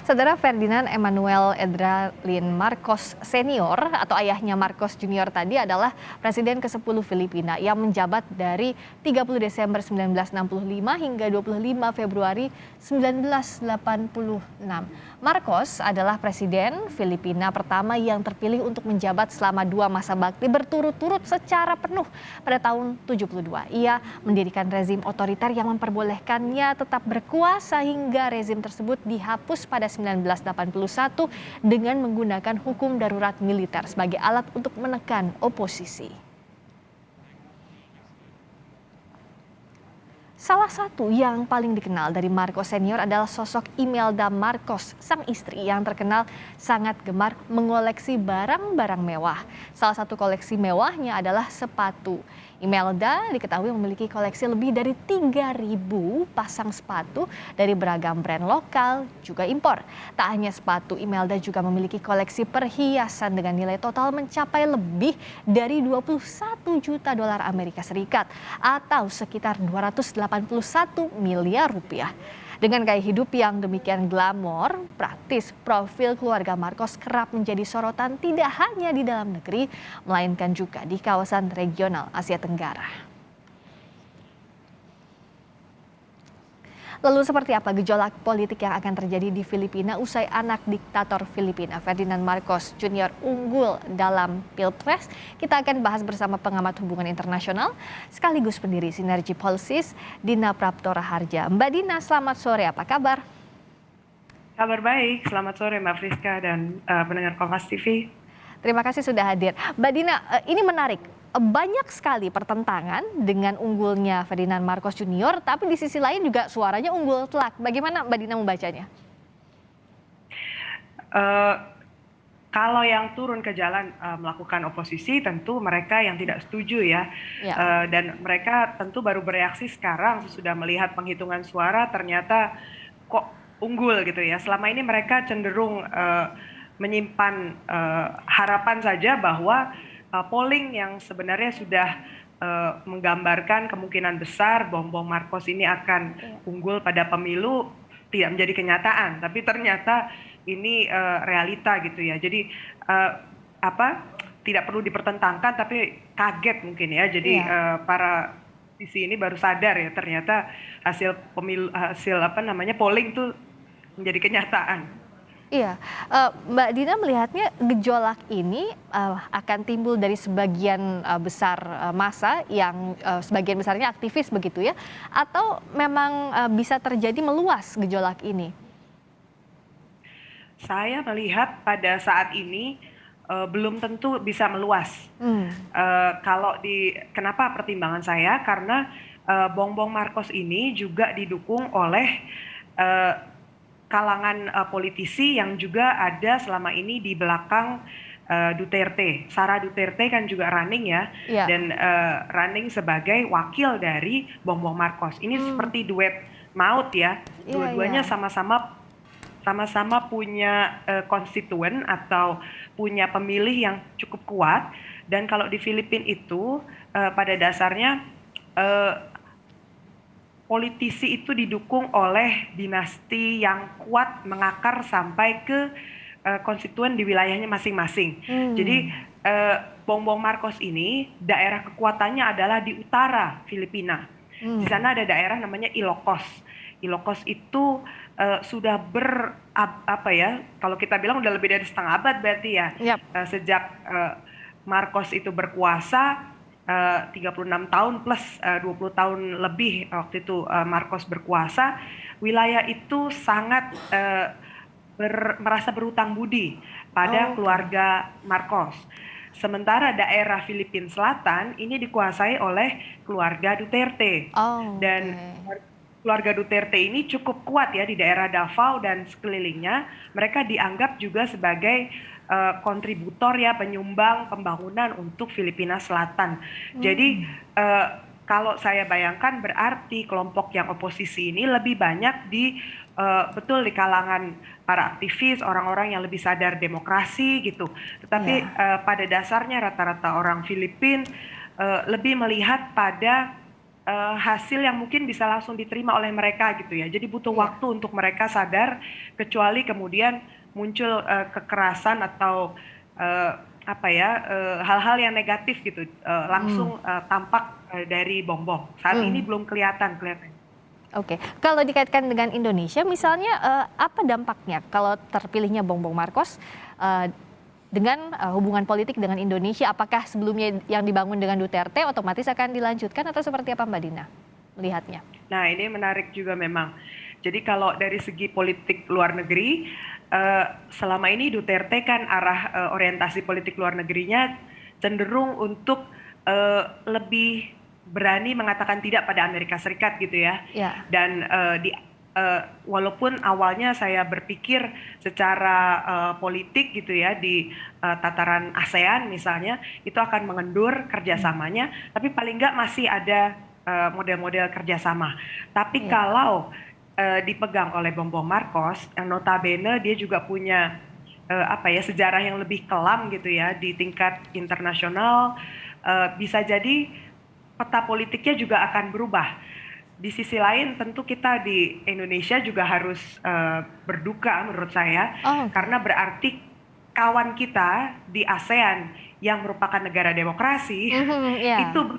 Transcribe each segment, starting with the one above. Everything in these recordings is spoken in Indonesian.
Saudara Ferdinand Emmanuel Edralin Marcos Senior atau ayahnya Marcos Junior tadi adalah Presiden ke-10 Filipina yang menjabat dari 30 Desember 1965 hingga 25 Februari 1986. Marcos adalah Presiden Filipina pertama yang terpilih untuk menjabat selama 2 masa bakti berturut-turut secara penuh pada tahun 72. Ia mendirikan rezim otoriter yang memperbolehkannya tetap berkuasa hingga rezim tersebut dihapus pada 1981 dengan menggunakan hukum darurat militer sebagai alat untuk menekan oposisi. Salah satu yang paling dikenal dari Marcos Senior adalah sosok Imelda Marcos, sang istri yang terkenal sangat gemar mengoleksi barang-barang mewah. Salah satu koleksi mewahnya adalah sepatu. Imelda diketahui memiliki koleksi lebih dari 3.000 pasang sepatu dari beragam brand lokal juga impor. Tak hanya sepatu, Imelda juga memiliki koleksi perhiasan dengan nilai total mencapai lebih dari 21 juta dolar Amerika Serikat atau sekitar 281 miliar rupiah. Dengan gaya hidup yang demikian glamor, praktis, profil keluarga Marcos kerap menjadi sorotan tidak hanya di dalam negeri, melainkan juga di kawasan regional Asia Tenggara. Lalu seperti apa gejolak politik yang akan terjadi di Filipina usai anak diktator Filipina Ferdinand Marcos Junior unggul dalam Pilpres? Kita akan bahas bersama pengamat hubungan internasional sekaligus pendiri Sinergi Policies, Dina Prapto Raharja. Mbak Dina, selamat sore, apa kabar? Kabar baik, selamat sore Mbak Friska dan pendengar Kompas TV. Terima kasih sudah hadir. Mbak Dina, ini menarik. Banyak sekali pertentangan dengan unggulnya Ferdinand Marcos Junior, tapi di sisi lain juga suaranya unggul telak. Bagaimana Mbak Dina membacanya? Kalau yang turun ke jalan melakukan oposisi, tentu mereka yang tidak setuju ya. Dan mereka tentu baru bereaksi sekarang sudah melihat penghitungan suara ternyata kok unggul gitu ya. Selama ini mereka cenderung menyimpan harapan saja bahwa polling yang sebenarnya sudah menggambarkan kemungkinan besar bom Marcos ini akan unggul pada pemilu tidak menjadi kenyataan, tapi ternyata ini realita gitu ya. Jadi tidak perlu dipertentangkan, tapi kaget mungkin ya. Jadi para sisi ini baru sadar ya ternyata hasil polling itu menjadi kenyataan. Iya, Mbak Dina melihatnya gejolak ini akan timbul dari sebagian besar massa yang sebagian besarnya aktivis begitu ya, atau memang bisa terjadi meluas gejolak ini? Saya melihat pada saat ini belum tentu bisa meluas. Kenapa pertimbangan saya? Karena bom Marcos ini juga didukung oleh kalangan politisi yang juga ada selama ini di belakang Duterte. Sarah Duterte kan juga running ya, dan running sebagai wakil dari bom Marcos. Ini seperti duet maut ya, dua-duanya sama-sama punya konstituen atau punya pemilih yang cukup kuat. Dan kalau di Filipina itu pada dasarnya politisi itu didukung oleh dinasti yang kuat mengakar sampai ke konstituen di wilayahnya masing-masing. Jadi bom Marcos ini daerah kekuatannya adalah di utara Filipina. Di sana ada daerah namanya Ilocos. Ilocos itu sudah kalau kita bilang udah lebih dari setengah abad berarti ya. Sejak Marcos itu berkuasa 36 tahun plus 20 tahun lebih waktu itu Marcos berkuasa, wilayah itu sangat merasa berutang budi pada keluarga Marcos. Sementara daerah Filipina Selatan ini dikuasai oleh keluarga Duterte. Dan keluarga Duterte ini cukup kuat ya di daerah Davao dan sekelilingnya. Mereka dianggap juga sebagai kontributor ya, penyumbang pembangunan untuk Filipina Selatan. Jadi kalau saya bayangkan berarti kelompok yang oposisi ini lebih banyak betul di kalangan para aktivis, orang-orang yang lebih sadar demokrasi gitu. Tetapi pada dasarnya rata-rata orang Filipina lebih melihat pada hasil yang mungkin bisa langsung diterima oleh mereka gitu ya. Jadi butuh Iya. waktu untuk mereka sadar, kecuali kemudian muncul kekerasan atau eh, apa ya hal-hal yang negatif gitu Hmm. langsung tampak dari Bongbong. Saat ini Hmm. belum kelihatan. Oke, kalau dikaitkan dengan Indonesia, misalnya apa dampaknya kalau terpilihnya Bongbong Marcos eh, dengan hubungan politik dengan Indonesia? Apakah sebelumnya yang dibangun dengan Duterte otomatis akan dilanjutkan atau seperti apa Mbak Dina melihatnya? Nah, ini menarik juga memang. Jadi kalau dari segi politik luar negeri, selama ini Duterte kan arah orientasi politik luar negerinya cenderung untuk lebih berani mengatakan tidak pada Amerika Serikat gitu ya. Ya. Dan walaupun awalnya saya berpikir secara politik gitu ya di tataran ASEAN misalnya itu akan mengendur kerjasamanya, tapi paling nggak masih ada model-model kerjasama. Tapi Ya. kalau dipegang oleh Bongbong Marcos, yang notabene dia juga punya apa ya sejarah yang lebih kelam gitu ya di tingkat internasional, bisa jadi peta politiknya juga akan berubah. Di sisi lain tentu kita di Indonesia juga harus berduka menurut saya Oh, oke. karena berarti kawan kita di ASEAN yang merupakan negara demokrasi Mhm, itu ya.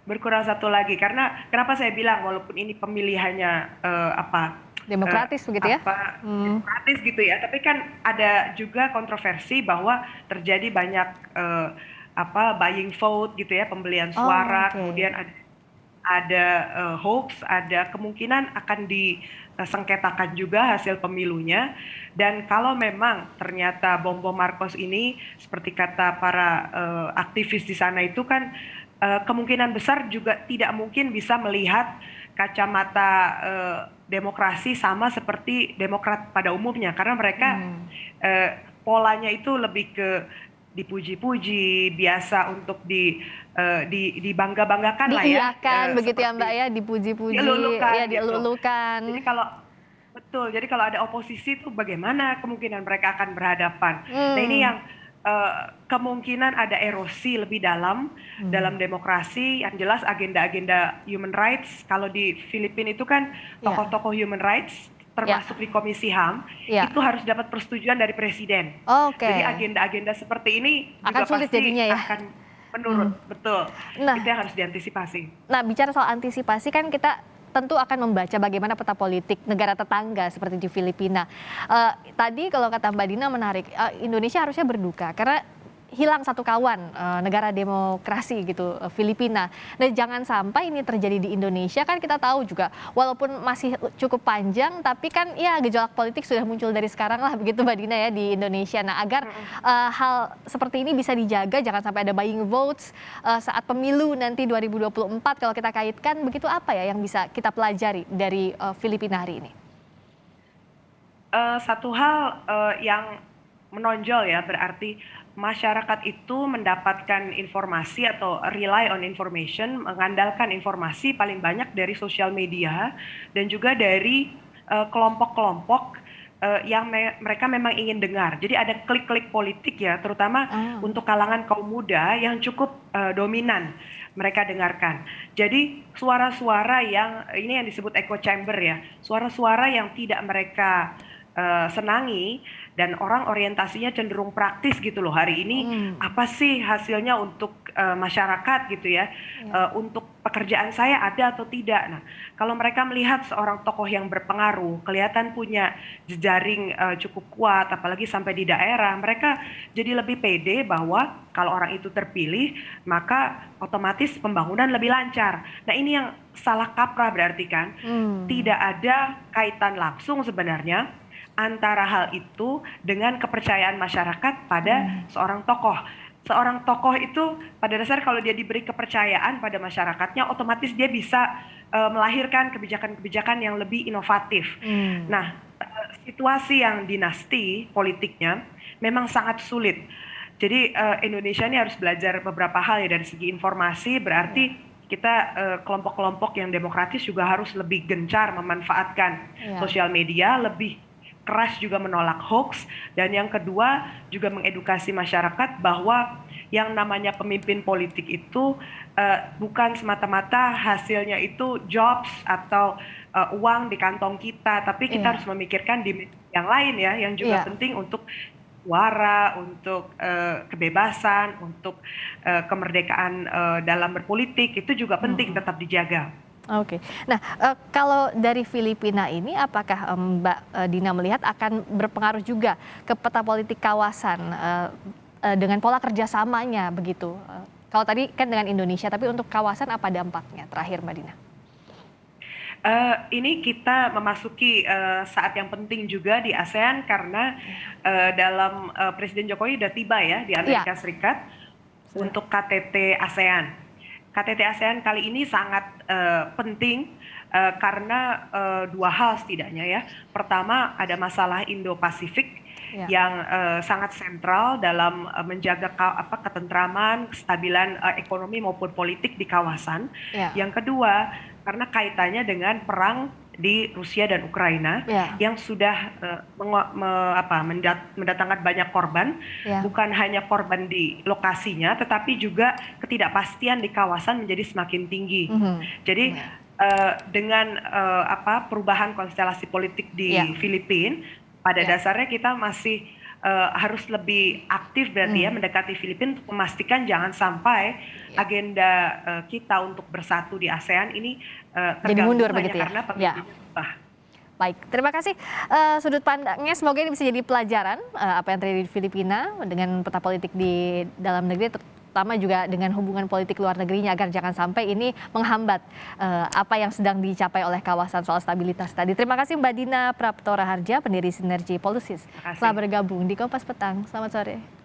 berkurang satu lagi karena kenapa saya bilang walaupun ini pemilihannya eh, Demokratis begitu ya? Hmm. demokratis gitu ya tapi kan ada juga kontroversi bahwa terjadi banyak buying vote gitu ya pembelian Oh, suara oke. kemudian ada hoax, ada kemungkinan akan disengketakan juga hasil pemilunya. Dan kalau memang ternyata Bongbong Marcos ini, seperti kata para aktivis di sana itu kan, kemungkinan besar juga tidak mungkin bisa melihat kacamata demokrasi sama seperti Demokrat pada umumnya, karena mereka Hmm. polanya itu lebih ke dipuji-puji, biasa untuk dibangga-banggakan lah ya, Diiyakan begitu ya Mbak seperti ya, dipuji-puji, ya dielulukan gitu. dielulukan. Jadi kalau betul, jadi kalau ada oposisi itu bagaimana kemungkinan mereka akan berhadapan. Nah ini Hmm. yang kemungkinan ada erosi lebih dalam Hmm. dalam demokrasi. Yang jelas agenda-agenda human rights. Kalau di Filipina itu kan Ya. tokoh-tokoh human rights Ya. termasuk di Komisi HAM itu Ya. harus dapat persetujuan dari presiden. Jadi Oke. agenda-agenda seperti ini Akan juga sulit pasti jadinya ya. akan Hmm. menurun, betul. Itu Nah, yang harus diantisipasi. bicara soal antisipasi kan kita tentu akan membaca bagaimana peta politik negara tetangga seperti di Filipina. Tadi kalau kata Mbak Dina menarik, Indonesia harusnya berduka karena hilang satu kawan negara demokrasi gitu, Filipina. Dan jangan sampai ini terjadi di Indonesia, kan kita tahu juga walaupun masih cukup panjang tapi kan ya gejolak politik sudah muncul dari sekarang lah begitu Mbak Dina ya di Indonesia. Nah, agar hal seperti ini bisa dijaga, jangan sampai ada buying votes saat pemilu nanti 2024, kalau kita kaitkan begitu, apa ya yang bisa kita pelajari dari Filipina hari ini? Satu hal yang menonjol ya berarti masyarakat itu mendapatkan informasi atau rely on information, mengandalkan informasi paling banyak dari sosial media dan juga dari kelompok-kelompok yang mereka memang ingin dengar. Jadi ada klik-klik politik ya, terutama Ah. untuk kalangan kaum muda yang cukup dominan mereka dengarkan. Jadi suara-suara yang ini yang disebut echo chamber ya, suara-suara yang tidak mereka senangi dan orang orientasinya cenderung praktis gitu loh. Hari ini Hmm. apa sih hasilnya untuk masyarakat gitu ya, Ya. untuk pekerjaan saya ada atau tidak. Nah, kalau mereka melihat seorang tokoh yang berpengaruh, kelihatan punya jejaring cukup kuat, apalagi sampai di daerah, mereka jadi lebih pede bahwa kalau orang itu terpilih, maka otomatis pembangunan lebih lancar. Nah, ini yang salah kaprah berarti kan, Hmm. tidak ada kaitan langsung sebenarnya antara hal itu dengan kepercayaan masyarakat pada Hmm. seorang tokoh. Seorang tokoh itu pada dasar kalau dia diberi kepercayaan pada masyarakatnya, otomatis dia bisa melahirkan kebijakan-kebijakan yang lebih inovatif. Hmm. Nah, situasi yang dinasti politiknya memang sangat sulit. Jadi Indonesia ini harus belajar beberapa hal ya dari segi informasi, Ya. berarti kita kelompok-kelompok yang demokratis juga harus lebih gencar memanfaatkan Ya. sosial media, lebih keras juga menolak hoax, dan yang kedua juga mengedukasi masyarakat bahwa yang namanya pemimpin politik itu bukan semata-mata hasilnya itu jobs atau uang di kantong kita, tapi kita harus memikirkan dimensi yang lain ya, yang juga penting untuk suara, untuk kebebasan, untuk kemerdekaan dalam berpolitik, itu juga penting tetap dijaga. Oke. Nah, kalau dari Filipina ini apakah Mbak Dina melihat akan berpengaruh juga ke peta politik kawasan dengan pola kerjasamanya begitu? Kalau tadi kan dengan Indonesia, tapi untuk kawasan apa dampaknya? Terakhir Mbak Dina. Ini kita memasuki saat yang penting juga di ASEAN karena dalam Presiden Jokowi sudah tiba ya di Amerika Serikat untuk KTT ASEAN. KTT ASEAN kali ini sangat penting karena dua hal setidaknya ya. Pertama ada masalah Indo-Pasifik yang sangat sentral dalam menjaga ketentraman, kestabilan ekonomi maupun politik di kawasan. Yang kedua karena kaitannya dengan perang di Rusia dan Ukraina yang sudah mendatangkan banyak korban, bukan hanya korban di lokasinya, tetapi juga ketidakpastian di kawasan menjadi semakin tinggi. Jadi dengan perubahan konstelasi politik di Filipina, pada dasarnya kita masih harus lebih aktif berarti ya mendekati Filipina untuk memastikan jangan sampai agenda kita untuk bersatu di ASEAN ini terganggu hanya karena pemimpinnya berubah. Baik, terima kasih sudut pandangnya. Semoga ini bisa jadi pelajaran apa yang terjadi di Filipina dengan peta politik di dalam negeri, terutama juga dengan hubungan politik luar negerinya agar jangan sampai ini menghambat apa yang sedang dicapai oleh kawasan soal stabilitas tadi. Terima kasih Mbak Dina Prapto Raharja, pendiri Sinergi Policies, telah bergabung di Kompas Petang. Selamat sore.